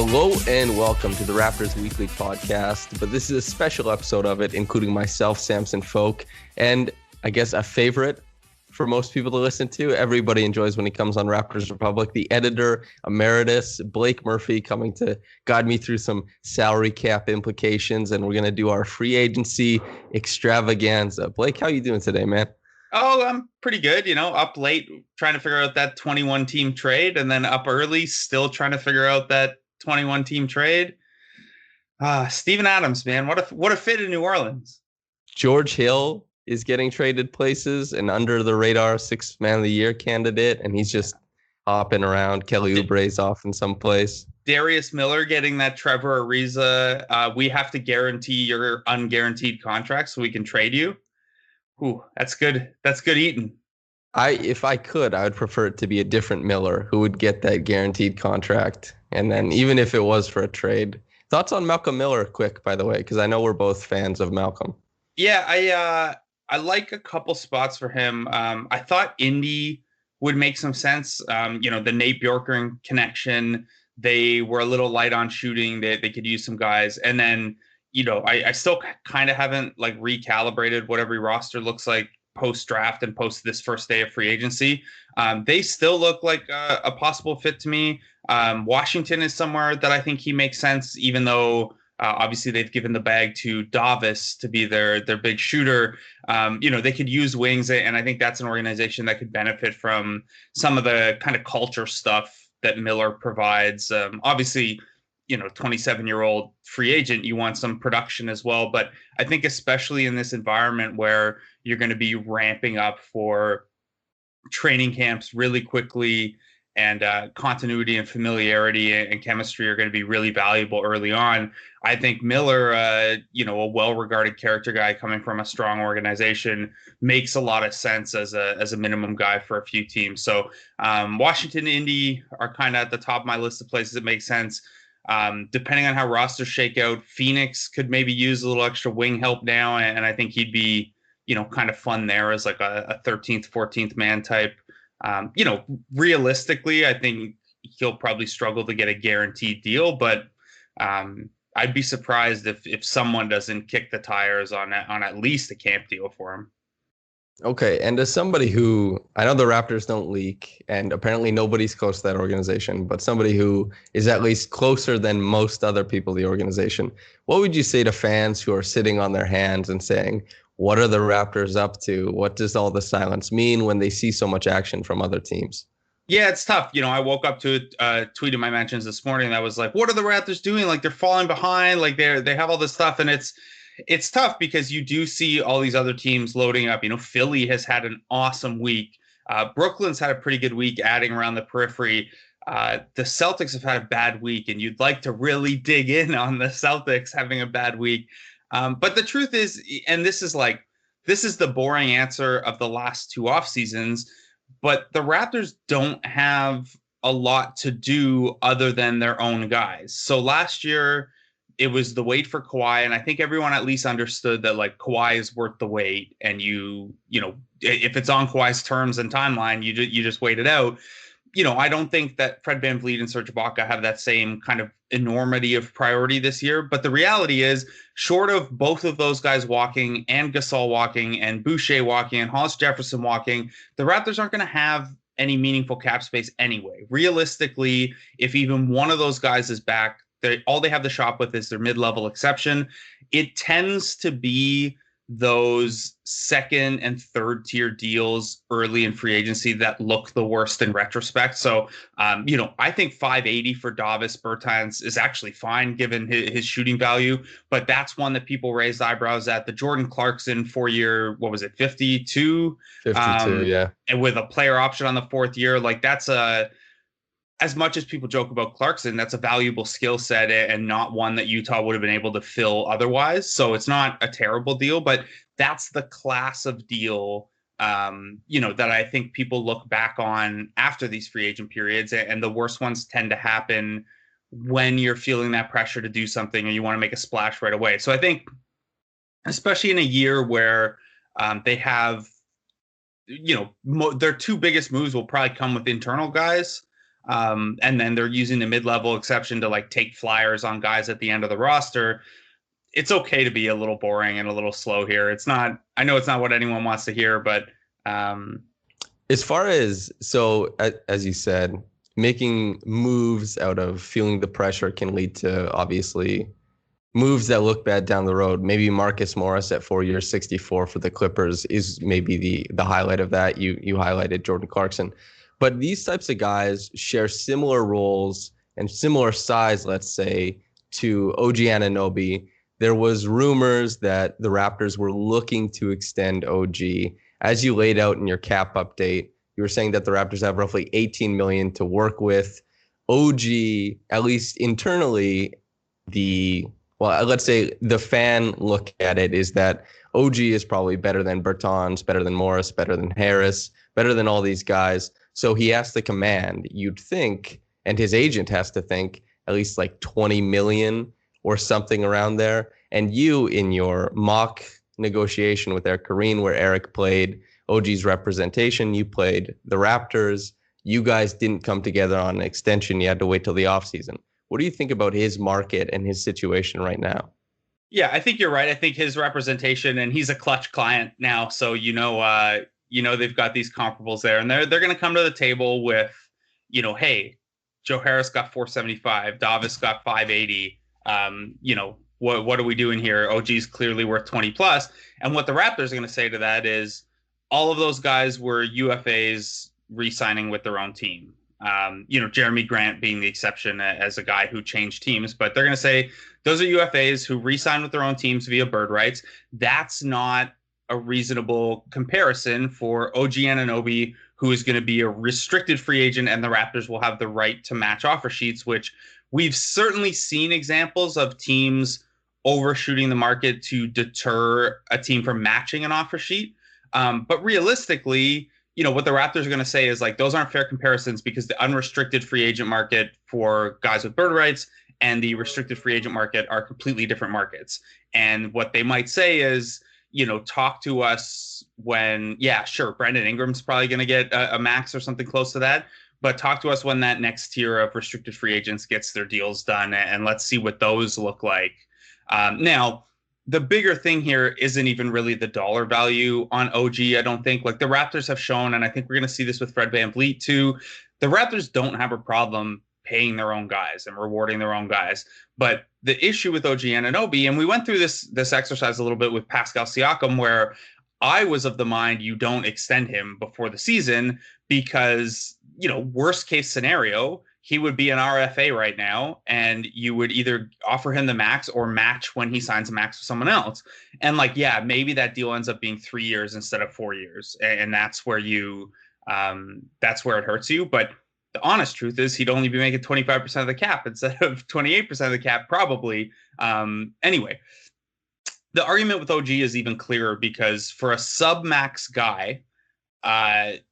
Hello and welcome to the Raptors Weekly Podcast, but this is a special episode of it, including myself, Samson Folk, and I guess a favorite for most people to listen to. Everybody enjoys when he comes on Raptors Republic. The editor emeritus, Blake Murphy, coming to guide me through some salary cap implications, and we're going to do our free agency extravaganza. Blake, how you doing today, man? Oh, I'm pretty good. Up late trying to figure out that 21 team trade, and then up early still trying to figure out that 21 team trade. Steven Adams, man, what a fit in New Orleans. George Hill is getting traded places, and under the radar sixth man of the year candidate, and he's just hopping around. Kelly Oubre's off in some place. Darius Miller getting that Trevor Ariza. We have to guarantee your unguaranteed contract so we can trade you. Ooh, that's good. That's good eating. If I could, I would prefer it to be a different Miller who would get that guaranteed contract. And then even if it was for a trade. Thoughts on Malcolm Miller, quick, by the way, because I know we're both fans of Malcolm. Yeah, I like a couple spots for him. I thought Indy would make some sense. The Nate Bjorkgren connection. They were a little light on shooting. They could use some guys. And then, I still kind of haven't recalibrated what every roster looks like post-draft and post this first day of free agency. They still look like a possible fit to me. Washington is somewhere that I think he makes sense, even though obviously they've given the bag to Davis to be their big shooter. They could use wings, and I think that's an organization that could benefit from some of the kind of culture stuff that Miller provides. Obviously, 27-year-old free agent, you want some production as well. But I think especially in this environment where you're going to be ramping up for training camps really quickly, and continuity and familiarity and chemistry are going to be really valuable early on. I think Miller, a well-regarded character guy coming from a strong organization, makes a lot of sense as a minimum guy for a few teams. So Washington, Indy are kind of at the top of my list of places that make sense. Depending on how rosters shake out, Phoenix could maybe use a little extra wing help now, and I think he'd be kind of fun there as like a 13th, 14th man type. Realistically, I think he'll probably struggle to get a guaranteed deal, but I'd be surprised if someone doesn't kick the tires on at least a camp deal for him. Okay, and as somebody who, I know the Raptors don't leak, and apparently nobody's close to that organization, but somebody who is at least closer than most other people in the organization, what would you say to fans who are sitting on their hands and saying, what are the Raptors up to? What does all the silence mean when they see so much action from other teams? Yeah, it's tough. I woke up to a tweet in my mentions this morning that was like, what are the Raptors doing? Like, they're falling behind. Like, they have all this stuff, and it's tough because you do see all these other teams loading up. Philly has had an awesome week. Brooklyn's had a pretty good week adding around the periphery. The Celtics have had a bad week, and you'd like to really dig in on the Celtics having a bad week. But the truth is, and this is the boring answer of the last two off seasons, but the Raptors don't have a lot to do other than their own guys. So last year it was the wait for Kawhi, and I think everyone at least understood that Kawhi is worth the wait, and if it's on Kawhi's terms and timeline, you just wait it out. I don't think that Fred VanVleet and Serge Ibaka have that same kind of enormity of priority this year. But the reality is, short of both of those guys walking, and Gasol walking, and Boucher walking, and Hollis Jefferson walking, the Raptors aren't going to have any meaningful cap space anyway. Realistically, if even one of those guys is back, all they have to shop with is their mid-level exception. It tends to be those second and third tier deals early in free agency that look the worst in retrospect. So, I think 580 for Davis Bertans is actually fine given his shooting value, but that's one that people raised eyebrows at. The Jordan Clarkson 4-year, what was it, 52? 52, yeah. And with a player option on the fourth year, that's as much as people joke about Clarkson, that's a valuable skill set and not one that Utah would have been able to fill otherwise. So it's not a terrible deal, but that's the class of deal, that I think people look back on after these free agent periods. And the worst ones tend to happen when you're feeling that pressure to do something or you want to make a splash right away. So I think, especially in a year where they have, their two biggest moves will probably come with internal guys. And then they're using the mid-level exception to like take flyers on guys at the end of the roster. It's okay to be a little boring and a little slow here. It's not, I know it's not what anyone wants to hear, but as far as, as you said, making moves out of feeling the pressure can lead to obviously moves that look bad down the road. Maybe Marcus Morris at 4 years, 64 for the Clippers is maybe the highlight of that. You highlighted Jordan Clarkson. But these types of guys share similar roles and similar size, let's say, to OG Anunoby. There was rumors that the Raptors were looking to extend OG. As you laid out in your cap update, you were saying that the Raptors have roughly $18 million to work with. OG, at least internally, let's say the fan look at it is that OG is probably better than Bertans, better than Morris, better than Harris, better than all these guys. So he has to command, you'd think, and his agent has to think, at least like 20 million or something around there. And you, in your mock negotiation with Eric Kareen, where Eric played OG's representation, you played the Raptors. You guys didn't come together on an extension. You had to wait till the offseason. What do you think about his market and his situation right now? Yeah, I think you're right. I think his representation, and he's a clutch client now, so they've got these comparables there, and they're going to come to the table with, hey, Joe Harris got 475, Davis got 580. What are we doing here? OG's clearly worth 20 plus. And what the Raptors are going to say to that is all of those guys were UFAs re-signing with their own team. Jeremy Grant being the exception as a guy who changed teams, but they're going to say those are UFAs who re-signed with their own teams via bird rights. That's not a reasonable comparison for OG Anunoby, who is going to be a restricted free agent, and the Raptors will have the right to match offer sheets, which we've certainly seen examples of teams overshooting the market to deter a team from matching an offer sheet. But realistically, what the Raptors are going to say is like, those aren't fair comparisons because the unrestricted free agent market for guys with bird rights and the restricted free agent market are completely different markets. And what they might say is, talk to us when, yeah, sure, Brandon Ingram's probably going to get a max or something close to that. But talk to us when that next tier of restricted free agents gets their deals done, and let's see what those look like. Now, the bigger thing here isn't even really the dollar value on OG, I don't think. Like the Raptors have shown, and I think we're going to see this with Fred VanVleet too, the Raptors don't have a problem paying their own guys and rewarding their own guys. But the issue with OG Anunoby, and we went through this exercise a little bit with Pascal Siakam, where I was of the mind you don't extend him before the season because, worst case scenario, he would be an RFA right now, and you would either offer him the max or match when he signs a max with someone else. And maybe that deal ends up being 3 years instead of 4 years. And that's where that's where it hurts you. But the honest truth is he'd only be making 25% of the cap instead of 28% of the cap, probably. Anyway, the argument with OG is even clearer because for a sub-max guy, the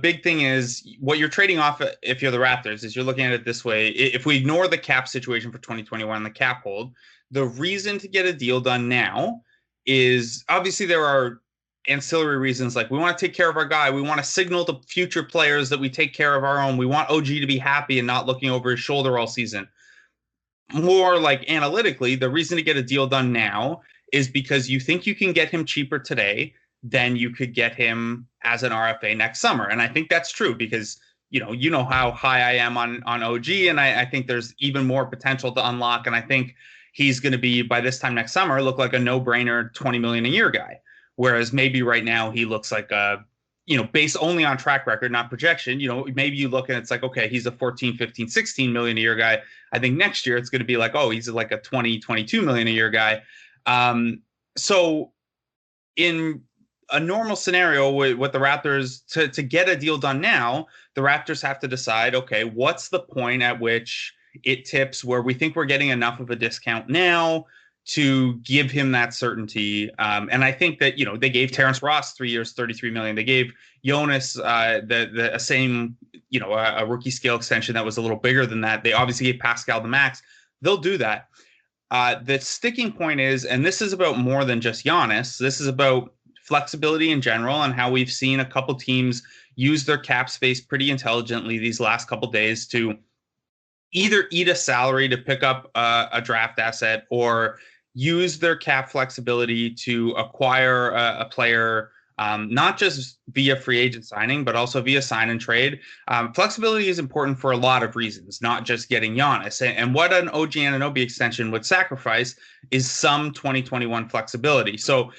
big thing is what you're trading off if you're the Raptors is you're looking at it this way. If we ignore the cap situation for 2021, the cap hold, the reason to get a deal done now is obviously there are ancillary reasons. Like we want to take care of our guy. We want to signal to future players that we take care of our own. We want OG to be happy and not looking over his shoulder all season. More like analytically, the reason to get a deal done now is because you think you can get him cheaper today than you could get him as an RFA next summer. And I think that's true because, you know how high I am on OG. And I think there's even more potential to unlock. And I think he's going to be, by this time next summer, look like a no-brainer 20 million a year guy. Whereas maybe right now he looks like a, based only on track record, not projection, maybe you look and it's like, okay, he's a 14, 15, 16 million a year guy. I think next year it's going to be like, oh, he's like a 20, 22 million a year guy. So in a normal scenario with the Raptors, to get a deal done now, the Raptors have to decide, okay, what's the point at which it tips where we think we're getting enough of a discount now to give him that certainty. And I think that, they gave Terrence Ross 3 years, 33 million. They gave Jonas the same, a rookie scale extension that was a little bigger than that. They obviously gave Pascal the max. They'll do that. The sticking point is, and this is about more than just Giannis, this is about flexibility in general and how we've seen a couple teams use their cap space pretty intelligently these last couple days to either eat a salary to pick up a draft asset or use their cap flexibility to acquire a player, not just via free agent signing, but also via sign and trade. Flexibility is important for a lot of reasons, not just getting Giannis. And what an OG Anunoby extension would sacrifice is some 2021 flexibility. So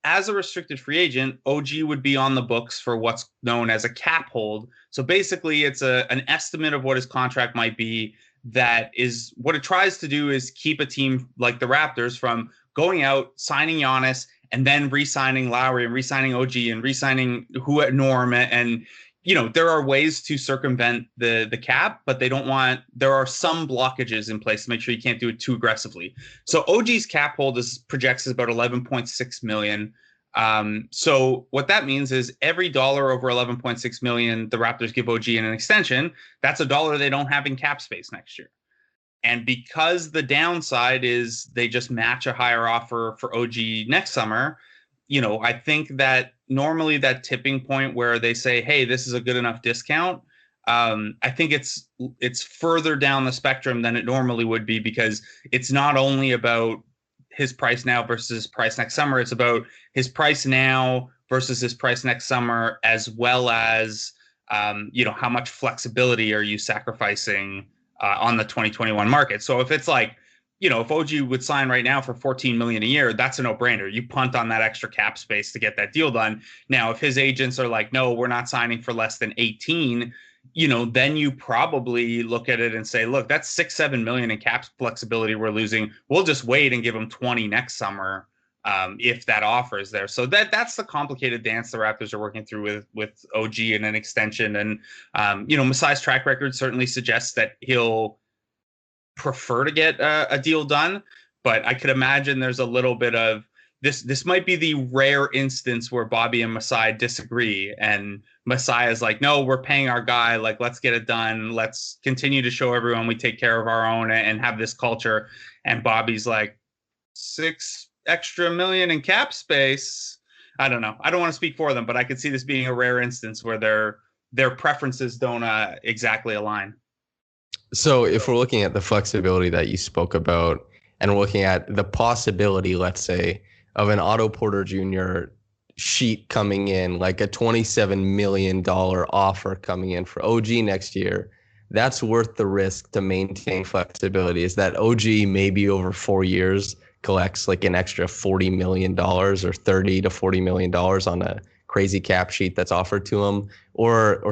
as a restricted free agent, OG would be on the books for what's known as a cap hold. So basically, it's an estimate of what his contract might be. That is what it tries to do is keep a team like the Raptors from going out, signing Giannis, and then re-signing Lowry and re-signing OG and re-signing Norm. And, you know, there are ways to circumvent the cap, but there are some blockages in place to make sure you can't do it too aggressively. So OG's cap hold projects about 11.6 million. So what that means is every dollar over 11.6 million, the Raptors give OG in an extension. That's a dollar they don't have in cap space next year. And because the downside is they just match a higher offer for OG next summer, you know, I think that normally that tipping point where they say, hey, this is a good enough discount. I think it's further down the spectrum than it normally would be, because it's not only about his price now versus his price next summer. It's about his price now versus his price next summer, as well as, you know, how much flexibility are you sacrificing on the 2021 market? So if it's like, you know, if OG would sign right now for $14 million a year, that's a no-brainer. You punt on that extra cap space to get that deal done. Now, if his agents are like, no, we're not signing for less than 18, you know, then you probably look at it and say, look, that's $6-7 million in cap flexibility we're losing. We'll just wait and give him 20 next summer if that offer is there. So that's the complicated dance the Raptors are working through with OG and an extension. And, you know, Masai's track record certainly suggests that he'll prefer to get a deal done, but I could imagine there's a little bit of this might be the rare instance where Bobby and Masai disagree, and Masai is like, no, we're paying our guy, like, let's get it done, let's continue to show everyone we take care of our own and have this culture. And Bobby's like, $6 extra million in cap space. I don't know, I don't want to speak for them, but I could see this being a rare instance where their preferences don't exactly align. So if we're looking at the flexibility that you spoke about, and we're looking at the possibility, let's say, of an Otto Porter Jr. sheet coming in, like a $27 million offer coming in for OG next year, that's worth the risk to maintain flexibility. Is that OG maybe over 4 years collects like an extra $40 million or $30 to $40 million on a crazy cap sheet that's offered to him, or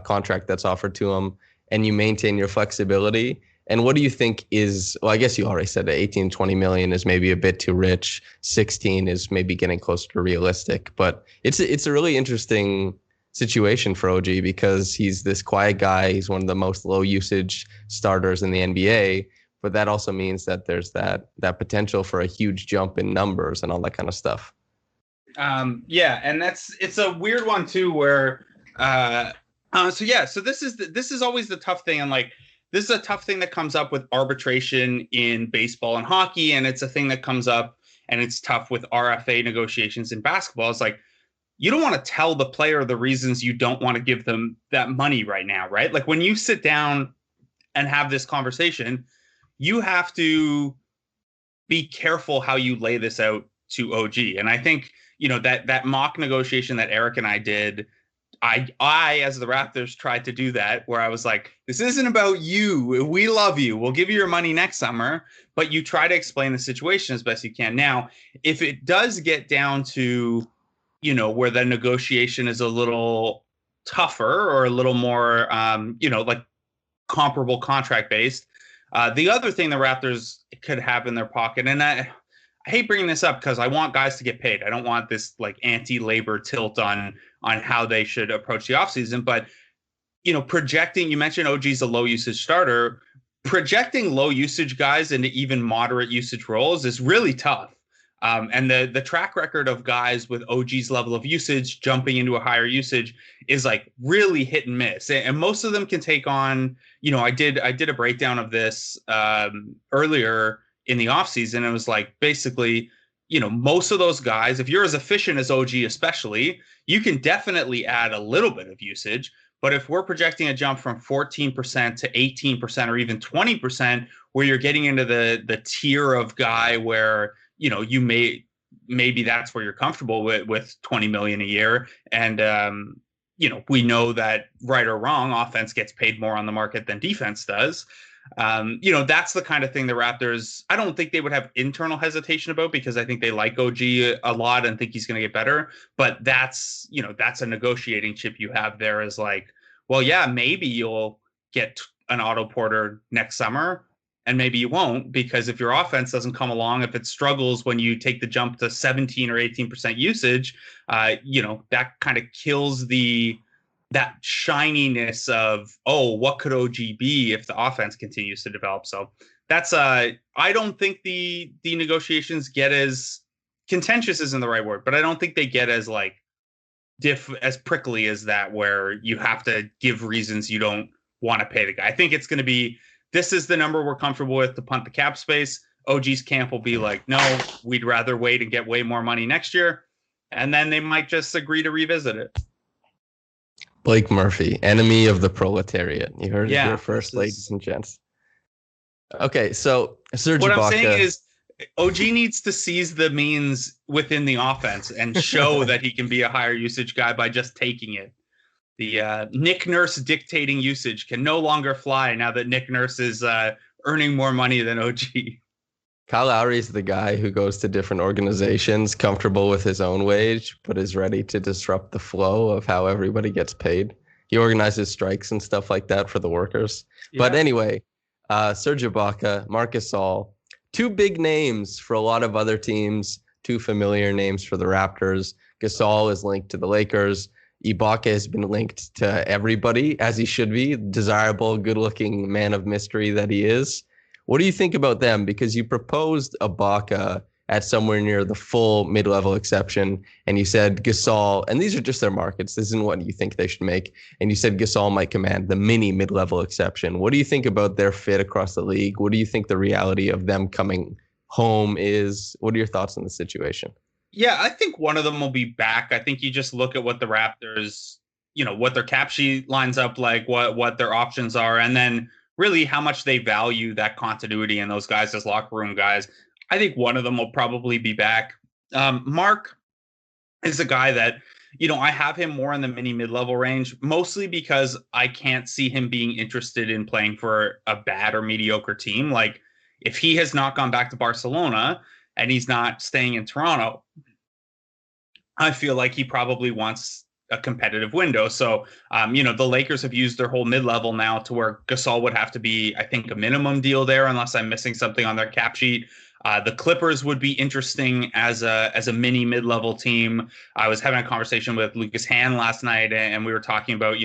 contract that's offered to him, and you maintain your flexibility? And what do you think is, well, I guess you already said that 18, 20 million is maybe a bit too rich. 16 is maybe getting closer to realistic, but it's a really interesting situation for OG because he's this quiet guy. He's one of the most low usage starters in the NBA, but that also means that there's that potential for a huge jump in numbers and all that kind of stuff. Yeah. And it's a weird one too, where, so this is always the tough thing. And like, this is a tough thing that comes up with arbitration in baseball and hockey. And it's a thing that comes up and it's tough with RFA negotiations in basketball. It's like, you don't want to tell the player the reasons you don't want to give them that money right now, right? Like when you sit down and have this conversation, you have to be careful how you lay this out to OG. And I think, you know, that mock negotiation that Eric and I did, I, as the Raptors, tried to do that, where I was like, this isn't about you. We love you. We'll give you your money next summer, but you try to explain the situation as best you can. Now, if it does get down to, you know, where the negotiation is a little tougher or a little more, you know, like comparable contract based, the other thing the Raptors could have in their pocket, and I hate bringing this up because I want guys to get paid. I don't want this like anti-labor tilt on how they should approach the offseason. But, you know, projecting, you mentioned OG's a low usage starter. Projecting low usage guys into even moderate usage roles is really tough. And the track record of guys with OG's level of usage jumping into a higher usage is like really hit and miss. And most of them can take on, you know, I did a breakdown of this earlier in the offseason. It was like, basically, most of those guys, if you're as efficient as OG especially, you can definitely add a little bit of usage. But if we're projecting a jump from 14% to 18% or even 20%, where you're getting into the tier of guy where, you maybe that's where you're comfortable with 20 million a year. And, we know that right or wrong, offense gets paid more on the market than defense does. That's the kind of thing the Raptors, I don't think they would have internal hesitation about, because I think they like OG a lot and think he's going to get better. But that's a negotiating chip you have there, is like, well, yeah, maybe you'll get an Otto Porter next summer, and maybe you won't, because if your offense doesn't come along, if it struggles when you take the jump to 17 or 18% usage, that kind of kills that shininess of, oh, what could OG be if the offense continues to develop? So that's I don't think the negotiations get as contentious, isn't the right word, but I don't think they get as like as prickly as that, where you have to give reasons you don't want to pay the guy. I think it's going to be, this is the number we're comfortable with to punt the cap space. OG's camp will be like, no, we'd rather wait and get way more money next year. And then they might just agree to revisit it. Blake Murphy, enemy of the proletariat. You heard it here first, ladies and gents. Okay, so Serge Ibaka. What I'm saying is, OG needs to seize the means within the offense and show that he can be a higher usage guy by just taking it. The Nick Nurse dictating usage can no longer fly now that Nick Nurse is earning more money than OG. Kyle Lowry is the guy who goes to different organizations, comfortable with his own wage, but is ready to disrupt the flow of how everybody gets paid. He organizes strikes and stuff like that for the workers. Yeah. But anyway, Serge Ibaka, Marc Gasol, two big names for a lot of other teams, two familiar names for the Raptors. Gasol is linked to the Lakers. Ibaka has been linked to everybody, as he should be, desirable, good-looking man of mystery that he is. What do you think about them? Because you proposed Ibaka at somewhere near the full mid-level exception, and you said Gasol, and these are just their markets, this isn't what you think they should make, and you said Gasol might command the mini mid-level exception. What do you think about their fit across the league? What do you think the reality of them coming home is? What are your thoughts on the situation? Yeah, I think one of them will be back. I think you just look at what the Raptors, what their cap sheet lines up like, what their options are, and then really how much they value that continuity and those guys as locker room guys. I think one of them will probably be back. Marc is a guy that, I have him more in the mid-level range, mostly because I can't see him being interested in playing for a bad or mediocre team. Like, if he has not gone back to Barcelona and he's not staying in Toronto, I feel like he probably wants a competitive window. So, the Lakers have used their whole mid-level now to where Gasol would have to be, I think, a minimum deal there, unless I'm missing something on their cap sheet. The Clippers would be interesting as a mini mid-level team. I was having a conversation with Lucas Hand last night, and we were talking about,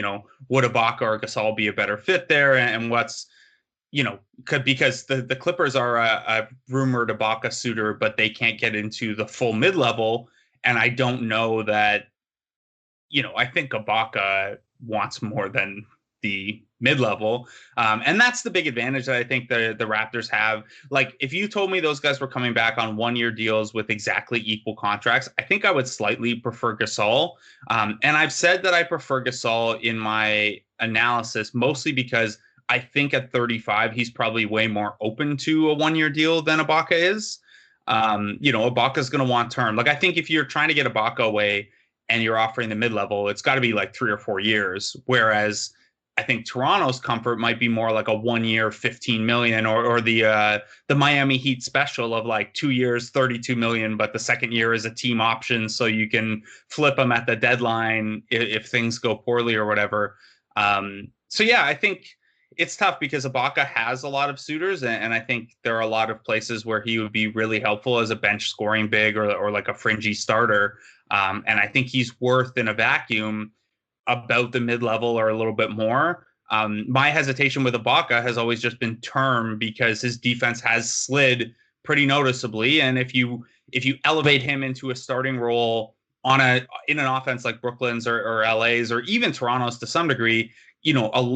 would Ibaka or Gasol be a better fit there, and what's, because the Clippers are a rumored Ibaka suitor, but they can't get into the full mid-level. And I don't know that, I think Ibaka wants more than the mid-level. And that's the big advantage that I think the Raptors have. Like, if you told me those guys were coming back on one-year deals with exactly equal contracts, I think I would slightly prefer Gasol. And I've said that I prefer Gasol in my analysis, mostly because I think at 35, he's probably way more open to a one-year deal than Ibaka is. Ibaka's going to want term. Like, I think if you're trying to get Ibaka away and you're offering the mid-level, it's got to be like 3 or 4 years. Whereas I think Toronto's comfort might be more like a 1 year, 15 million, or the Miami Heat special of like 2 years, 32 million, but the second year is a team option, so you can flip them at the deadline if things go poorly or whatever. So yeah, I think it's tough because Ibaka has a lot of suitors, and I think there are a lot of places where he would be really helpful as a bench scoring big or like a fringy starter. And I think he's worth in a vacuum about the mid-level or a little bit more. My hesitation with Ibaka has always just been term, because his defense has slid pretty noticeably. And if you elevate him into a starting role in an offense like Brooklyn's or LA's or even Toronto's to some degree,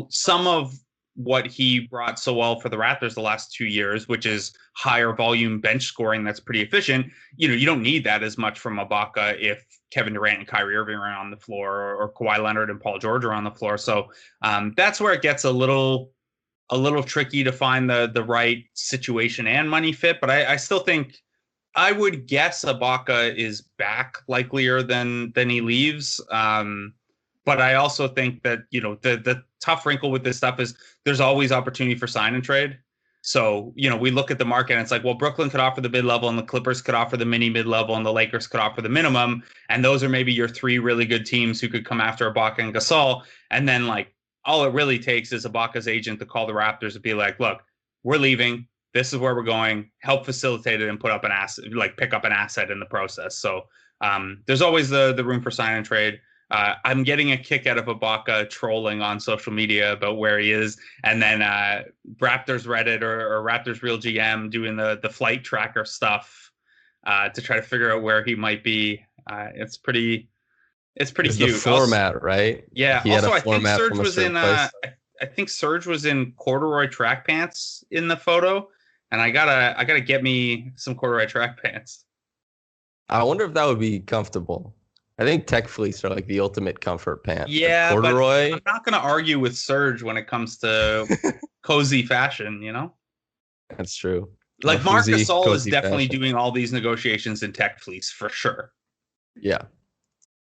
some of what he brought so well for the Raptors the last 2 years, which is higher volume bench scoring that's pretty efficient. You don't need that as much from Ibaka if Kevin Durant and Kyrie Irving are on the floor, or Kawhi Leonard and Paul George are on the floor. So that's where it gets a little tricky to find the right situation and money fit. But I still think, I would guess Ibaka is back likelier than he leaves. But I also think that, the tough wrinkle with this stuff is there's always opportunity for sign and trade. So, we look at the market and it's like, well, Brooklyn could offer the mid-level and the Clippers could offer the mini mid-level and the Lakers could offer the minimum. And those are maybe your three really good teams who could come after Ibaka and Gasol. And then like, all it really takes is Ibaka's agent to call the Raptors and be like, look, we're leaving. This is where we're going. Help facilitate it and put up an asset, like pick up an asset in the process. So there's always the room for sign and trade. I'm getting a kick out of Ibaka trolling on social media about where he is, and then Raptors Reddit or Raptors Real GM doing the flight tracker stuff to try to figure out where he might be. It's pretty cute. The format, also, right? Yeah. Also, I think Serge was in. I think Serge was in corduroy track pants in the photo, and I gotta get me some corduroy track pants. I wonder if that would be comfortable. I think tech fleece are like the ultimate comfort pants. Yeah, corduroy. But I'm not going to argue with Serge when it comes to cozy fashion, That's true. Like Marc Gasol is definitely doing all these negotiations in tech fleece for sure. Yeah.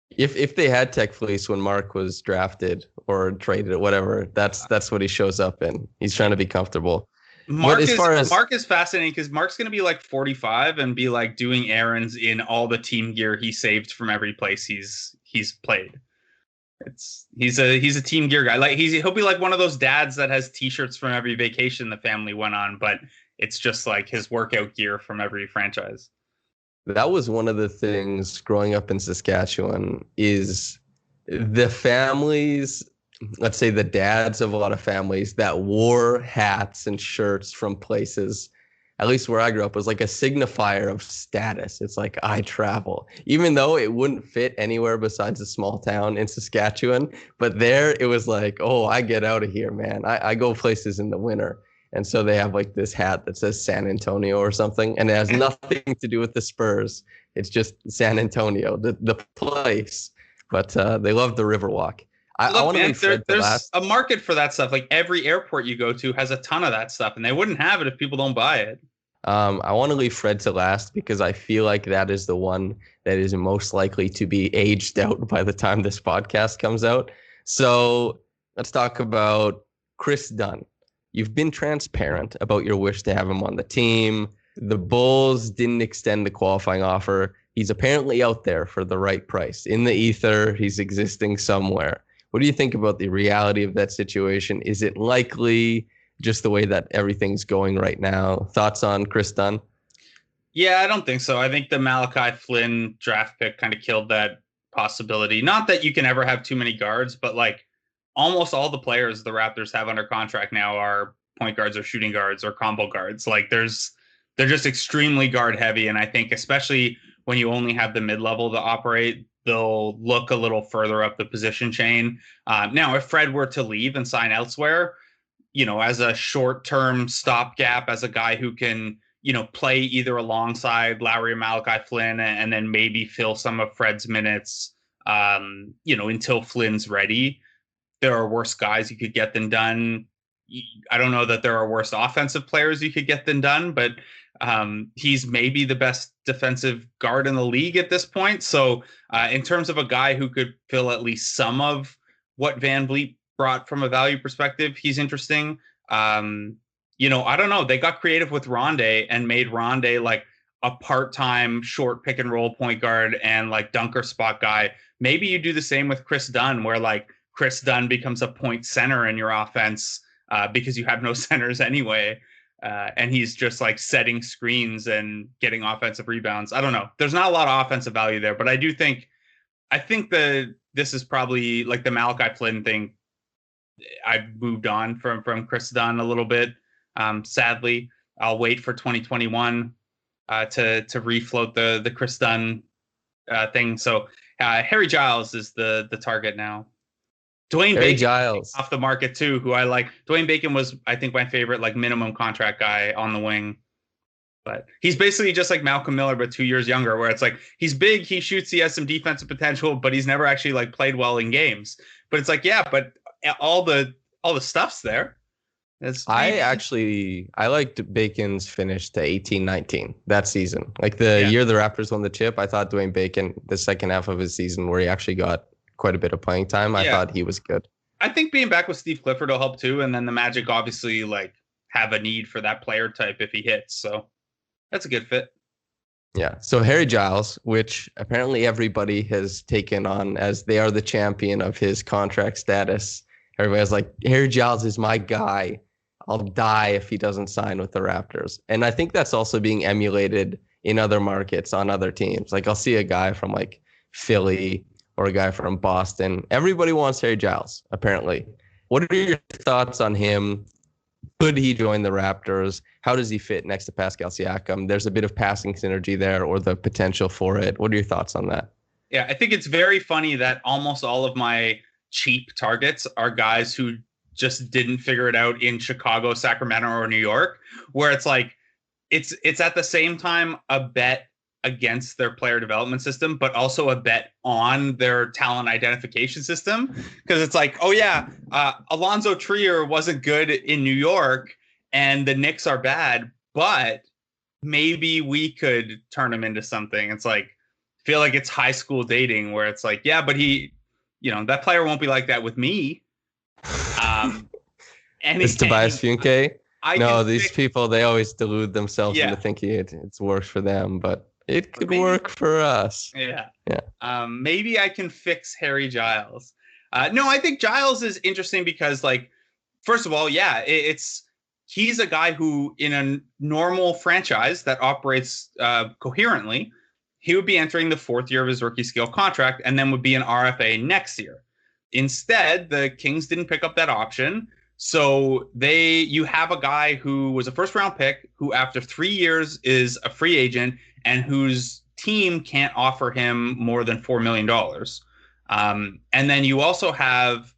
If they had tech fleece when Marc was drafted or traded or whatever, that's what he shows up in. He's trying to be comfortable. Marc is fascinating because Marc's going to be like 45 and be like doing errands in all the team gear he saved from every place he's played. He's a team gear guy. Like he'll be like one of those dads that has t-shirts from every vacation the family went on, but it's just like his workout gear from every franchise. That was one of the things growing up in Saskatchewan is the families, let's say the dads of a lot of families that wore hats and shirts from places, at least where I grew up, was like a signifier of status. It's like, I travel, even though it wouldn't fit anywhere besides a small town in Saskatchewan. But there it was like, oh, I get out of here, man. I go places in the winter. And so they have like this hat that says San Antonio or something, and it has nothing to do with the Spurs. It's just San Antonio, the place. But they love the Riverwalk. I want to leave Fred to last. There's a market for that stuff. Like every airport you go to has a ton of that stuff, and they wouldn't have it if people don't buy it. I want to leave Fred to last because I feel like that is the one that is most likely to be aged out by the time this podcast comes out. So let's talk about Chris Dunn. You've been transparent about your wish to have him on the team. The Bulls didn't extend the qualifying offer. He's apparently out there for the right price. In the ether, he's existing somewhere. What do you think about the reality of that situation? Is it likely, just the way that everything's going right now? Thoughts on Chris Dunn? Yeah, I don't think so. I think the Malachi Flynn draft pick kind of killed that possibility. Not that you can ever have too many guards, but like almost all the players the Raptors have under contract now are point guards or shooting guards or combo guards. Like they're just extremely guard heavy. And I think especially when you only have the mid-level to operate, they'll look a little further up the position chain. Now, if Fred were to leave and sign elsewhere, as a short-term stopgap, as a guy who can, play either alongside Lowry or Malachi Flynn and then maybe fill some of Fred's minutes, until Flynn's ready, there are worse guys you could get than Dunn. I don't know that there are worse offensive players you could get than Dunn, but he's maybe the best defensive guard in the league at this point. So in terms of a guy who could fill at least some of what VanVleet brought from a value perspective, he's interesting. I don't know. They got creative with Rondé and made Rondé like a part-time short pick and roll point guard and like dunker spot guy. Maybe you do the same with Chris Dunn, where like Chris Dunn becomes a point center in your offense because you have no centers anyway. And he's just like setting screens and getting offensive rebounds. I don't know. There's not a lot of offensive value there, but I think that this is probably like the Malachi Flynn thing. I've moved on from Chris Dunn a little bit. Sadly, I'll wait for 2021 to refloat the Chris Dunn thing. So Harry Giles is the target now. Dwayne Harry Bacon Giles. off the market too, who I like. Dwayne Bacon was, I think, my favorite like minimum contract guy on the wing. But he's basically just like Malcolm Miller, but 2 years younger, where it's like he's big, he shoots, he has some defensive potential, but he's never actually like played well in games. But it's like, yeah, but all the stuff's there. I liked Bacon's finish to 18-19 that season. Like the year the Raptors won the chip, I thought Dwayne Bacon, the second half of his season where he actually got quite a bit of playing time, I thought he was good. I think being back with Steve Clifford will help too. And then the Magic obviously like have a need for that player type if he hits. So that's a good fit. Yeah. So Harry Giles, which apparently everybody has taken on as they are the champion of his contract status. Everybody's like, Harry Giles is my guy. I'll die if he doesn't sign with the Raptors. And I think that's also being emulated in other markets on other teams. Like I'll see a guy from like Philly or a guy from Boston. Everybody wants Harry Giles, apparently. What are your thoughts on him? Could he join the Raptors? How does he fit next to Pascal Siakam? There's a bit of passing synergy there or the potential for it. What are your thoughts on that? Yeah, I think it's very funny that almost all of my cheap targets are guys who just didn't figure it out in Chicago, Sacramento, or New York, where it's like it's at the same time a bet against their player development system, but also a bet on their talent identification system. Because it's like, oh yeah, Alonzo Trier wasn't good in New York and the Knicks are bad, but maybe we could turn him into something. It's like, I feel like it's high school dating where it's like, yeah, but he, that player won't be like that with me. It's Tobias Funke. No, these people, they always delude themselves into thinking it works for them, but it could work for us. Yeah. Maybe I can fix Harry Giles. No, I think Giles is interesting because, like, first of all, he's a guy who, in a normal franchise that operates coherently, he would be entering the fourth year of his rookie scale contract and then would be an RFA next year. Instead, the Kings didn't pick up that option. So you have a guy who was a first round pick who after 3 years is a free agent and whose team can't offer him more than $4 million. And then you also have,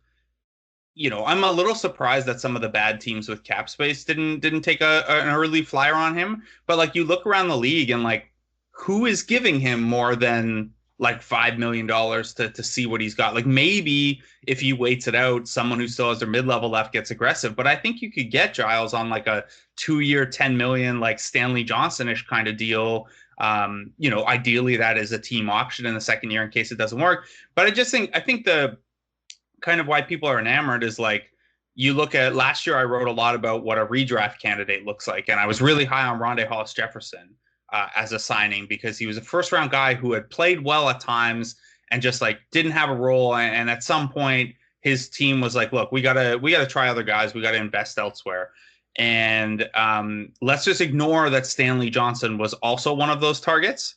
I'm a little surprised that some of the bad teams with cap space didn't take an early flyer on him. But like you look around the league and like who is giving him more than like $5 million to see what he's got. Like maybe if he waits it out, someone who still has their mid-level left gets aggressive. But I think you could get Giles on like a 2-year, $10 million, like Stanley Johnson-ish kind of deal. Ideally that is a team option in the second year in case it doesn't work. But I think the kind of why people are enamored is like, you look at last year, I wrote a lot about what a redraft candidate looks like. And I was really high on Rondae Hollis-Jefferson as a signing because he was a first round guy who had played well at times and just like didn't have a role. And at some point his team was like, look, we gotta try other guys. We got to invest elsewhere. And let's just ignore that Stanley Johnson was also one of those targets.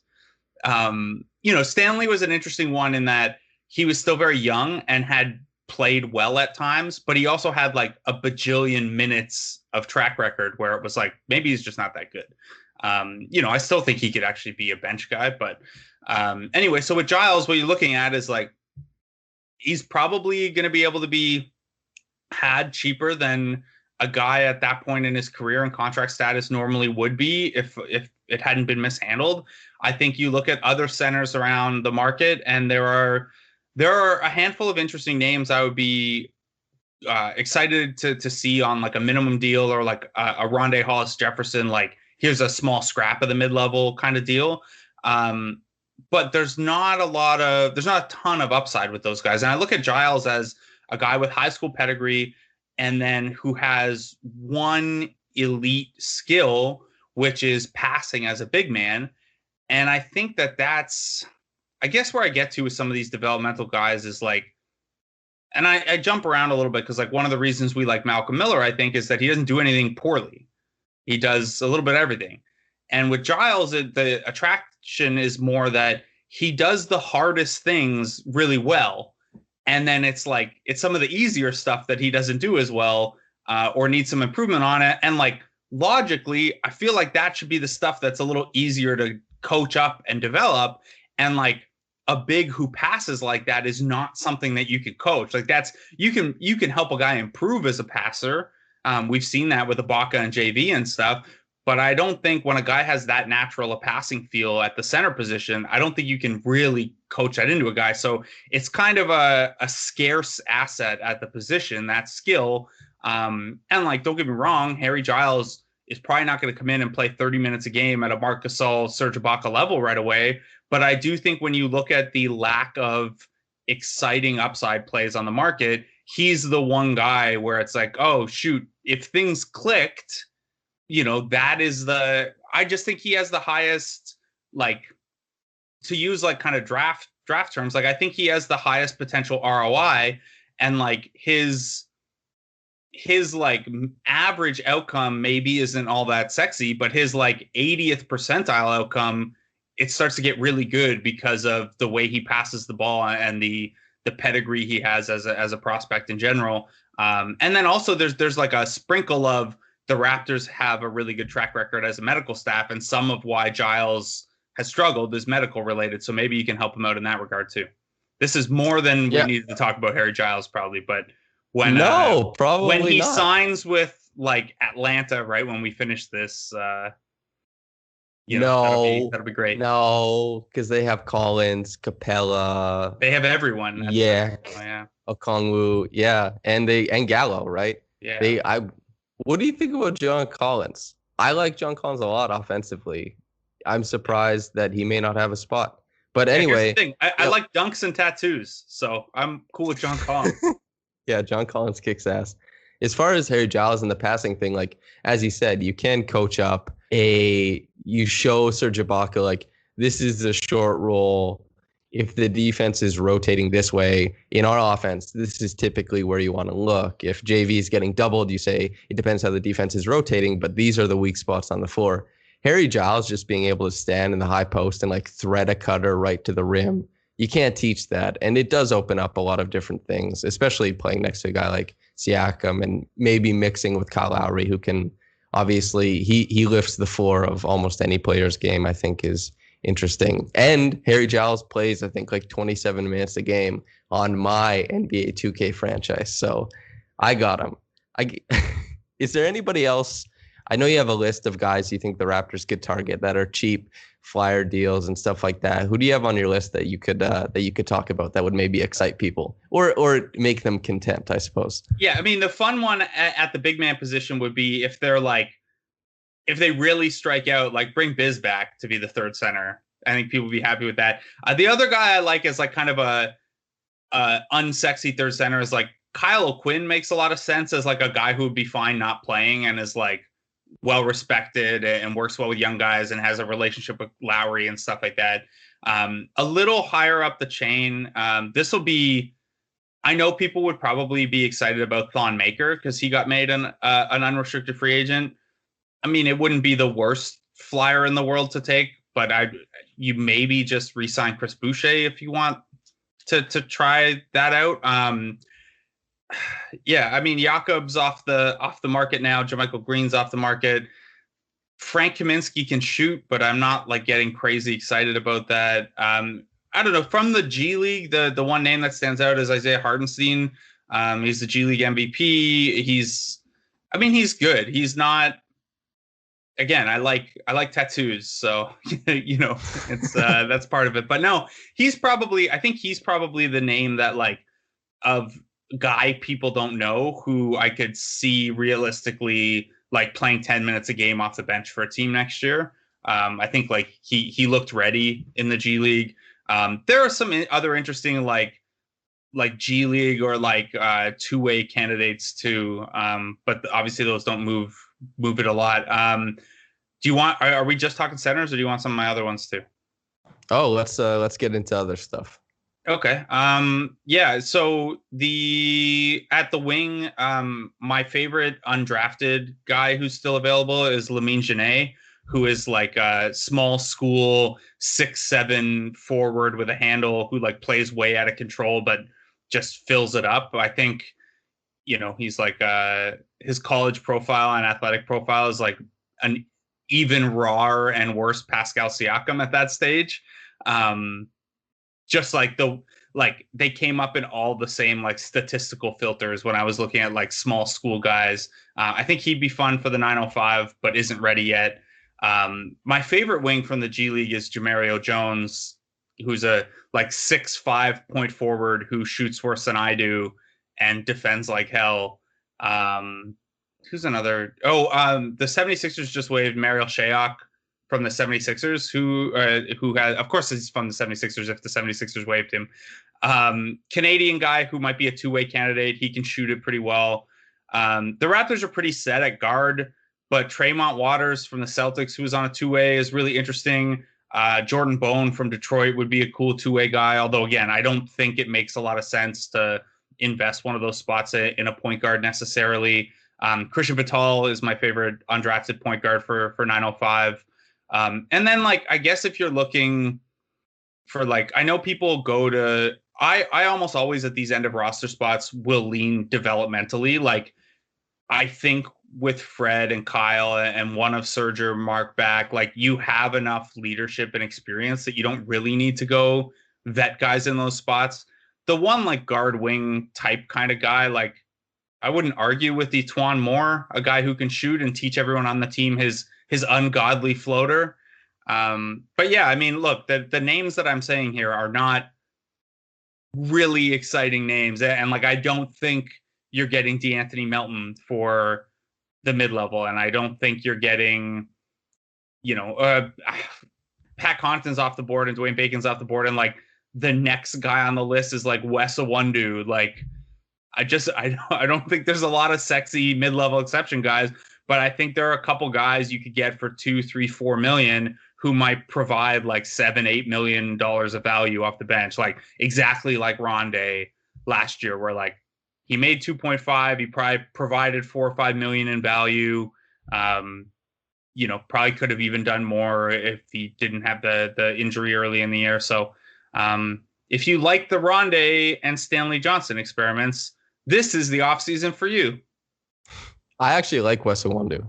Stanley was an interesting one in that he was still very young and had played well at times, but he also had like a bajillion minutes of track record where it was like, maybe he's just not that good. I still think he could actually be a bench guy, but anyway, so with Giles, what you're looking at is like, he's probably going to be able to be had cheaper than a guy at that point in his career and contract status normally would be if it hadn't been mishandled. I think you look at other centers around the market and there are a handful of interesting names I would be excited to see on like a minimum deal or like a Rondae Hollis-Jefferson, like here's a small scrap of the mid-level kind of deal. But there's not a ton of upside with those guys. And I look at Giles as a guy with high school pedigree and then who has one elite skill, which is passing as a big man. And I think that's, I guess where I get to with some of these developmental guys is like, and I jump around a little bit because like one of the reasons we like Malcolm Miller, I think, is that he doesn't do anything poorly. He does a little bit of everything. And with Giles, the attraction is more that he does the hardest things really well. And then it's like, it's some of the easier stuff that he doesn't do as well or needs some improvement on it. And like, logically, I feel like that should be the stuff that's a little easier to coach up and develop. And like, a big who passes like that is not something that you can coach. Like that's you can help a guy improve as a passer. We've seen that with Ibaka and JV and stuff. But I don't think when a guy has that natural a passing feel at the center position, I don't think you can really coach that into a guy. So it's kind of a scarce asset at the position, that skill. And like, don't get me wrong, Harry Giles is probably not going to come in and play 30 minutes a game at a Marc Gasol, Serge Ibaka level right away. But I do think when you look at the lack of exciting upside plays on the market, he's the one guy where it's like, oh, shoot, if things clicked, that is I just think he has the highest, like, to use like kind of draft terms, like I think he has the highest potential ROI, and like his like average outcome maybe isn't all that sexy, but his like 80th percentile outcome, it starts to get really good because of the way he passes the ball and the pedigree he has as a prospect in general. And then also there's like a sprinkle of the Raptors have a really good track record as a medical staff, and some of why Giles has struggled is medical related. So maybe you can help him out in that regard too. This is more than we needed to talk about Harry Giles probably, but when he signs with like Atlanta, right when we finish this, that'll be great. No, because they have Collins, Capella, they have everyone. Okongwu, and Gallo, right? Yeah. What do you think about John Collins? I like John Collins a lot offensively. I'm surprised that he may not have a spot. But anyway, I like dunks and tattoos, so I'm cool with John Collins. Yeah, John Collins kicks ass. As far as Harry Giles and the passing thing, like as he said, you can coach up you show Serge Ibaka like this is a short roll. If the defense is rotating this way in our offense, this is typically where you want to look. If JV is getting doubled, you say it depends how the defense is rotating, but these are the weak spots on the floor. Harry Giles just being able to stand in the high post and like thread a cutter right to the rim. You can't teach that. And it does open up a lot of different things, especially playing next to a guy like Siakam and maybe mixing with Kyle Lowry, who can obviously he lifts the floor of almost any player's game, I think is interesting. And Harry Giles plays, I think, like 27 minutes a game on my NBA 2K franchise. So I got him. Is there anybody else? I know you have a list of guys you think the Raptors could target that are cheap flyer deals and stuff like that. Who do you have on your list that you could talk about that would maybe excite people or make them content, I suppose? Yeah, I mean, the fun one at the big man position would be if they really strike out, like bring Biz back to be the third center. I think people would be happy with that. The other guy I like is like kind of a unsexy third center is like Kyle O'Quinn makes a lot of sense as like a guy who would be fine not playing and is like well respected and works well with young guys and has a relationship with Lowry and stuff like that. A little higher up the chain. This will be, I know people would probably be excited about Thon Maker because he got made an unrestricted free agent. I mean, it wouldn't be the worst flyer in the world to take, but you maybe just re-sign Chris Boucher if you want to try that out. Yeah, I mean, Jakob's off the market now. JaMychal Green's off the market. Frank Kaminsky can shoot, but I'm not like getting crazy excited about that. I don't know. From the G League, the one name that stands out is Isaiah Hartenstein. He's the G League MVP. He's good. He's not. Again, I like tattoos, so it's that's part of it. But no, I think he's probably the name that like of guy people don't know who I could see realistically like playing 10 minutes a game off the bench for a team next year. I think like he looked ready in the G League. There are some other interesting like G League or like two-way candidates too, but obviously those don't move it a lot. Are we just talking centers or do you want some of my other ones too? Oh, let's get into other stuff. Okay. Yeah. So at the wing, my favorite undrafted guy who's still available is Lamine Janae, who is like a small school 6'7" forward with a handle who like plays way out of control, but just fills it up. I think, he's like his college profile and athletic profile is like an even rawer and worse Pascal Siakam at that stage. just they came up in all the same like statistical filters when I was looking at like small school guys. I think he'd be fun for the 905, but isn't ready yet. My favorite wing from the G League is Jamario Jones, who's a like 6'5" point forward who shoots worse than I do and defends like hell. Who's another? The 76ers just waived Mariel Shayok from the 76ers, who has, of course, he's from the 76ers if the 76ers waived him. Canadian guy who might be a two-way candidate. He can shoot it pretty well. The Raptors are pretty set at guard, but Tremont Waters from the Celtics, who was on a two-way, is really interesting. Jordan Bone from Detroit would be a cool two-way guy, although, again, I don't think it makes a lot of sense to invest one of those spots in a point guard necessarily. Christian Vital is my favorite undrafted point guard for 905. And then, like, I guess if you're looking for, like, I know people go to, I almost always at these end of roster spots will lean developmentally. Like, I think with Fred and Kyle and one of Serge or Marc back, like, you have enough leadership and experience that you don't really need to go vet guys in those spots. The one, like, guard wing type kind of guy, like, I wouldn't argue with Etuan Moore, a guy who can shoot and teach everyone on the team his ungodly floater. But yeah, I mean, look, the names that I'm saying here are not really exciting names. And like, I don't think you're getting DeAnthony Melton for the mid-level. And I don't think you're getting, Pat Connaughton's off the board and Dwayne Bacon's off the board. And like the next guy on the list is like Wes Iwundu. Like, I don't think there's a lot of sexy mid-level exception guys, but I think there are a couple guys you could get for $2, $3, $4 million who might provide like $7-8 million of value off the bench, like exactly like Rondé last year, where like he made 2.5, he probably provided 4 or 5 million in value. Probably could have even done more if he didn't have the injury early in the year. So if you like the Rondé and Stanley Johnson experiments, this is the offseason for you. I actually like Wes Iwundu.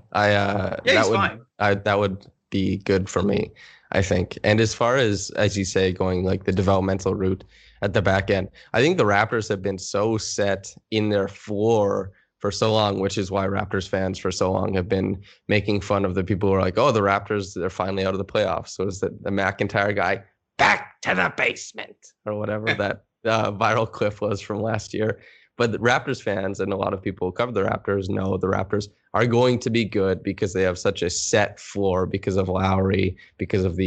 That would be good for me, I think. And as far as you say, going like the developmental route at the back end, I think the Raptors have been so set in their floor for so long, which is why Raptors fans for so long have been making fun of the people who are like, oh, the Raptors, they're finally out of the playoffs. So is the McIntyre guy back to the basement or whatever that viral clip was from last year. But the Raptors fans and a lot of people who cover the Raptors know the Raptors are going to be good because they have such a set floor because of Lowry, because of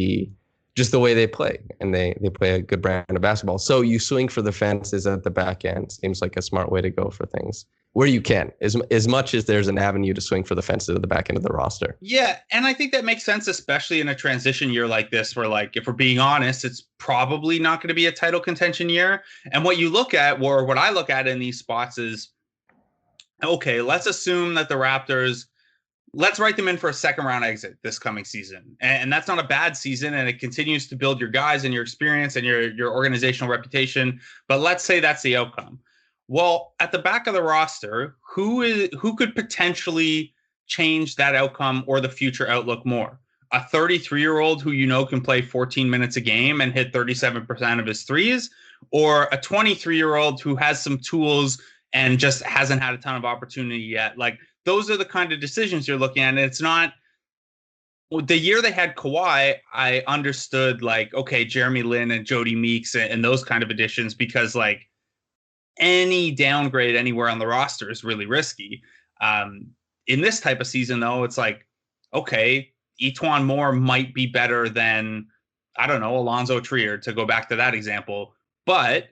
just the way they play. And they play a good brand of basketball. So you swing for the fences at the back end. Seems like a smart way to go for things where you can, as much as there's an avenue to swing for the fences at the back end of the roster. Yeah, and I think that makes sense, especially in a transition year like this, where, like, if we're being honest, it's probably not going to be a title contention year. And what you look at, or what I look at in these spots is, okay, let's assume that the Raptors, let's write them in for a second round exit this coming season. And that's not a bad season, and it continues to build your guys and your experience and your organizational reputation. But let's say that's the outcome. Well, at the back of the roster, who could potentially change that outcome or the future outlook more? A 33-year-old who can play 14 minutes a game and hit 37% of his threes, or a 23-year-old who has some tools and just hasn't had a ton of opportunity yet? Like, those are the kind of decisions you're looking at. And it's not the year they had Kawhi. I understood, like, okay, Jeremy Lin and Jody Meeks and those kind of additions, because like any downgrade anywhere on the roster is really risky. In this type of season, though, it's like, okay, Etuan Moore might be better than, I don't know, Alonzo Trier, to go back to that example. But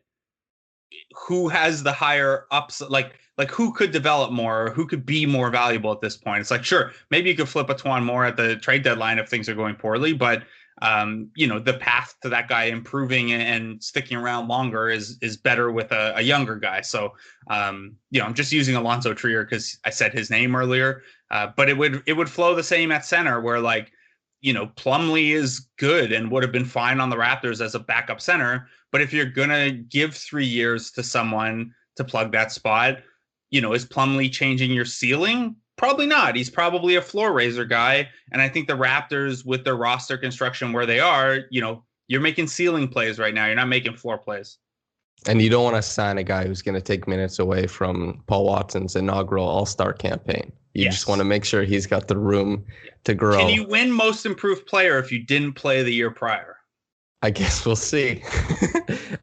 who has the higher ups? Like who could develop more, or who could be more valuable at this point? It's like, sure, maybe you could flip Etuan Moore at the trade deadline if things are going poorly, but the path to that guy improving and sticking around longer is better with a younger guy. So, I'm just using Alonzo Trier because I said his name earlier, but it would flow the same at center, where like, Plumlee is good and would have been fine on the Raptors as a backup center. But if you're going to give 3 years to someone to plug that spot, is Plumlee changing your ceiling? Probably not. He's probably a floor raiser guy. And I think the Raptors, with their roster construction where they are, You're making ceiling plays right now. You're not making floor plays. And you don't want to sign a guy who's going to take minutes away from Paul Watson's inaugural All-Star campaign. You just want to make sure he's got the room to grow. Can you win most improved player if you didn't play the year prior? I guess we'll see.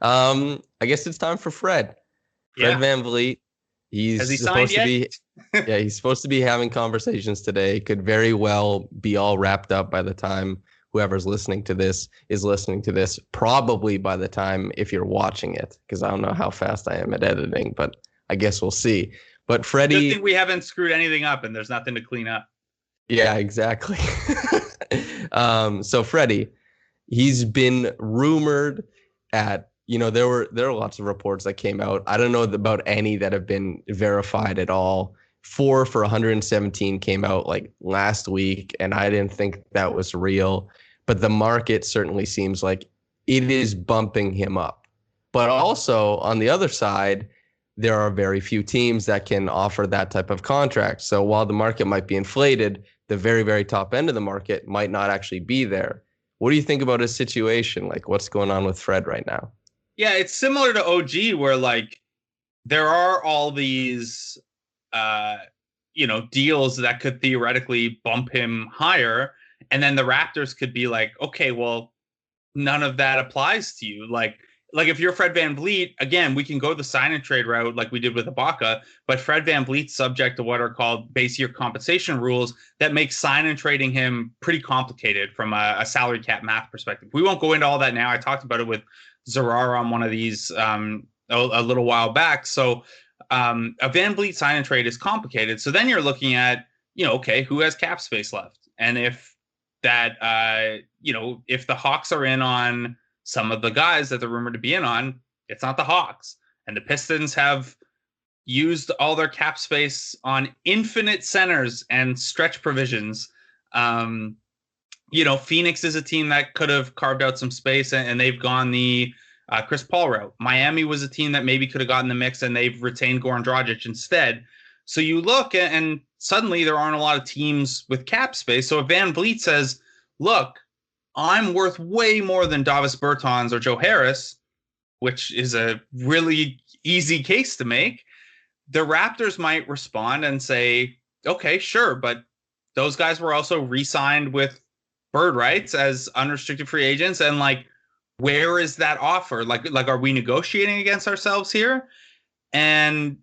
I guess it's time for Fred. Fred VanVleet. Has he supposed to be he's supposed to be having conversations today. Could very well be all wrapped up by the time whoever's listening to this is listening to this, probably by the time if you're watching it, because I don't know how fast I am at editing, but I guess we'll see. But Freddie, good thing we haven't screwed anything up and there's nothing to clean up. Yeah, exactly. So Freddie, he's been rumored at, there are lots of reports that came out. I don't know about any that have been verified at all. 4 for 117 came out like last week, and I didn't think that was real. But the market certainly seems like it is bumping him up. But also on the other side, there are very few teams that can offer that type of contract. So while the market might be inflated, the very, very top end of the market might not actually be there. What do you think about his situation? Like, what's going on with Fred right now? Yeah, it's similar to OG, where like there are all these deals that could theoretically bump him higher. And then the Raptors could be like, okay, well, none of that applies to you. Like if you're Fred VanVleet, again, we can go the sign and trade route like we did with Ibaka, but Fred VanVleet's subject to what are called base year compensation rules that make sign and trading him pretty complicated from a salary cap math perspective. We won't go into all that now. I talked about it with Zarar on one of these a little while back. So a VanVleet sign and trade is complicated. So then you're looking at, okay, who has cap space left? And if that, if the Hawks are in on some of the guys that they're rumored to be in on, it's not the Hawks. And the Pistons have used all their cap space on infinite centers and stretch provisions. Phoenix is a team that could have carved out some space, and they've gone the Chris Paul route. Miami was a team that maybe could have gotten the mix, and they've retained Goran Dragic instead. So you look, and suddenly there aren't a lot of teams with cap space. So if VanVleet says, look, I'm worth way more than Davis Bertans or Joe Harris, which is a really easy case to make, the Raptors might respond and say, okay, sure, but those guys were also re-signed with bird rights as unrestricted free agents. And like, where is that offer? Like, are we negotiating against ourselves here? And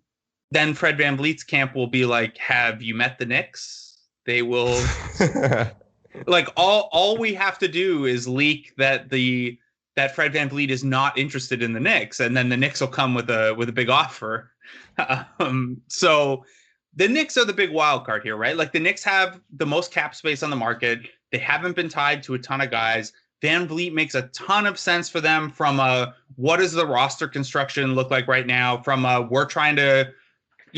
then Fred VanVleet's camp will be like, have you met the Knicks? They will like all we have to do is leak that Fred VanVleet is not interested in the Knicks, and then the Knicks will come with a big offer. So the Knicks are the big wild card here, right? Like the Knicks have the most cap space on the market. They haven't been tied to a ton of guys. VanVleet makes a ton of sense for them from what does the roster construction look like right now? From we're trying to,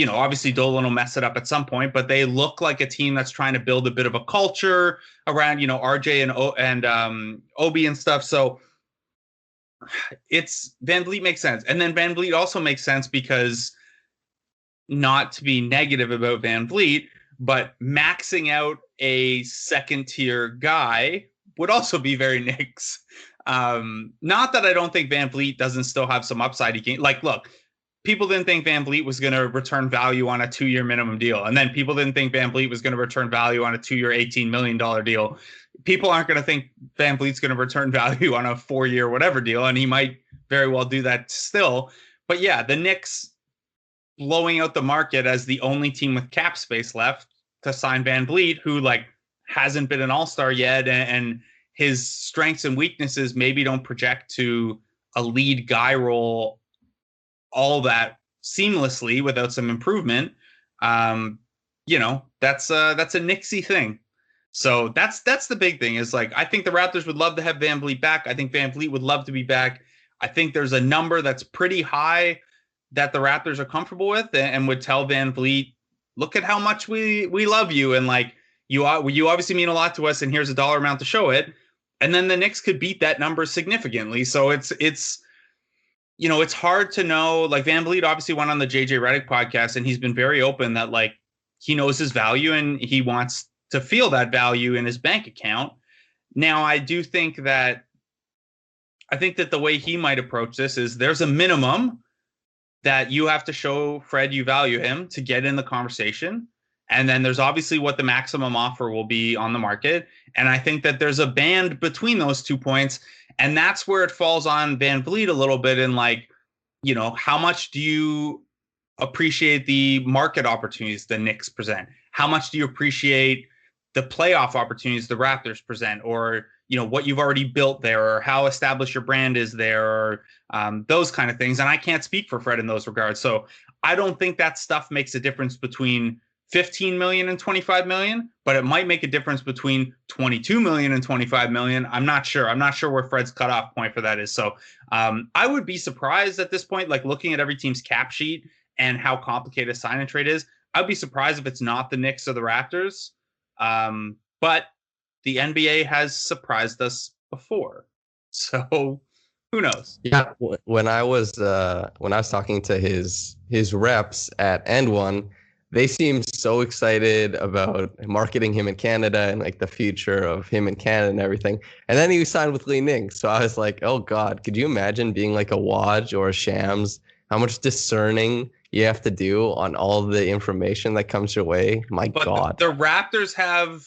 obviously Dolan will mess it up at some point, but they look like a team that's trying to build a bit of a culture around, RJ and Obi and stuff. So it's VanVleet makes sense. And then VanVleet also makes sense because, not to be negative about VanVleet, but maxing out a second tier guy would also be very Knicks. Not that I don't think VanVleet doesn't still have some upside. He can, like, look, people didn't think VanVleet was going to return value on a 2-year minimum deal. And then people didn't think VanVleet was going to return value on a 2-year, $18 million deal. People aren't going to think VanVleet's going to return value on a 4-year whatever deal. And he might very well do that still. But yeah, the Knicks blowing out the market as the only team with cap space left to sign VanVleet, who like hasn't been an all-star yet, and his strengths and weaknesses maybe don't project to a lead guy role all that seamlessly without some improvement. That's a Knicksy thing. So that's the big thing is like, I think the Raptors would love to have VanVleet back. I think VanVleet would love to be back. I think there's a number that's pretty high that the Raptors are comfortable with and would tell VanVleet, look at how much we love you. And like, you obviously mean a lot to us, and here's a dollar amount to show it. And then the Knicks could beat that number significantly. So it's hard to know. Like VanVleet obviously went on the JJ Redick podcast, and he's been very open that like he knows his value and he wants to feel that value in his bank account. Now, I do think that I think that the way he might approach this is there's a minimum that you have to show Fred you value him to get in the conversation. And then there's obviously what the maximum offer will be on the market. And I think that there's a band between those 2 points. And that's where it falls on VanVleet a little bit in like, how much do you appreciate the market opportunities the Knicks present? How much do you appreciate the playoff opportunities the Raptors present, or what you've already built there, or how established your brand is there, or those kind of things. And I can't speak for Fred in those regards. So I don't think that stuff makes a difference between 15 million and 25 million, but it might make a difference between 22 million and 25 million. I'm not sure. I'm not sure where Fred's cutoff point for that is. So I would be surprised at this point, like looking at every team's cap sheet and how complicated a sign and trade is. I'd be surprised if it's not the Knicks or the Raptors. But the NBA has surprised us before, so who knows? Yeah, when I was talking to his reps at End One, they seemed so excited about marketing him in Canada and like the future of him in Canada and everything. And then he signed with Li Ning, so I was like, oh God, could you imagine being like a Waj or a Shams? How much discerning you have to do on all the information that comes your way. My God. The Raptors have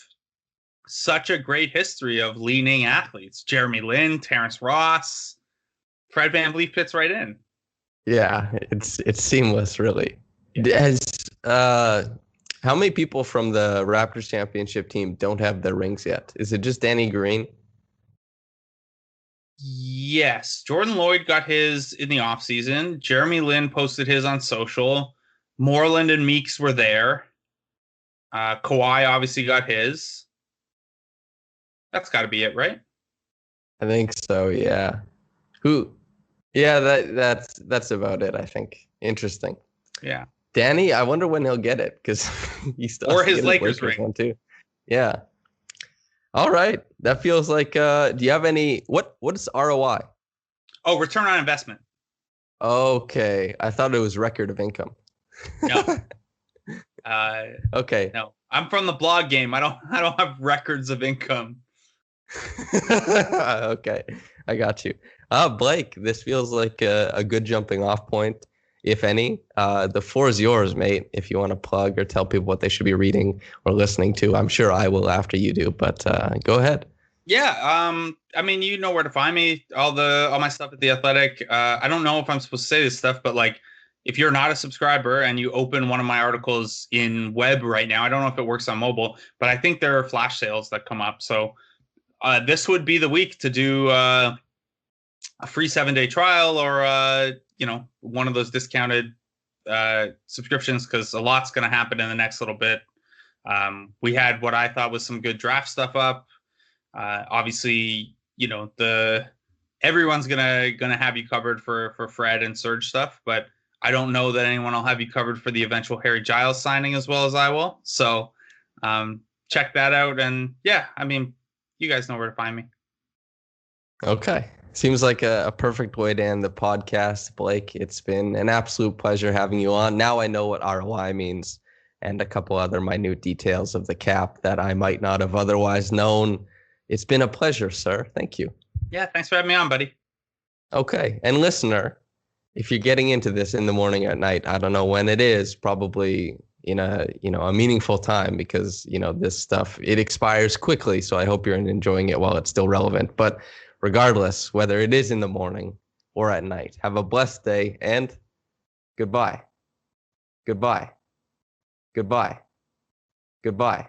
such a great history of leaning athletes. Jeremy Lin, Terrence Ross, Fred VanVleet fits right in. Yeah, it's seamless, really. As how many people from the Raptors championship team don't have their rings yet? Is it just Danny Green? Yes, Jordan Lloyd got his in the offseason. Jeremy Lin posted his on social. Moreland and Meeks were there. Kawhi obviously got his. That's got to be it, right? I think so, yeah. Yeah, that's about it, I think. Interesting. Yeah. Danny, I wonder when he'll get it, because he still or his Lakers ring one too. Yeah. All right. That feels like do you have any what is ROI? Oh, return on investment. Okay. I thought it was record of income. No. Okay. No. I'm from the blog game. I don't have records of income. Okay. I got you. Blake, this feels like a good jumping off point, if any. The floor is yours, mate, if you want to plug or tell people what they should be reading or listening to. I'm sure I will after you do, but go ahead. Yeah, I mean, you know where to find me. All my stuff at The Athletic. I don't know if I'm supposed to say this stuff, but like, if you're not a subscriber and you open one of my articles in web right now, I don't know if it works on mobile, but I think there are flash sales that come up. So this would be the week to do a free 7-day trial or one of those discounted subscriptions, because a lot's going to happen in the next little bit. We had what I thought was some good draft stuff up. Obviously, everyone's gonna have you covered for Fred and Serge stuff, but I don't know that anyone will have you covered for the eventual Harry Giles signing as well as I will. So check that out. And yeah, I mean, you guys know where to find me. Okay. Seems like a perfect way to end the podcast, Blake. It's been an absolute pleasure having you on. Now I know what ROI means and a couple other minute details of the cap that I might not have otherwise known. It's been a pleasure, sir. Thank you. Yeah, thanks for having me on, buddy. Okay. And listener, if you're getting into this in the morning or at night, I don't know when it is, probably in a meaningful time, because, this stuff, it expires quickly. So I hope you're enjoying it while it's still relevant. But regardless, whether it is in the morning or at night, have a blessed day and goodbye. Goodbye. Goodbye. Goodbye.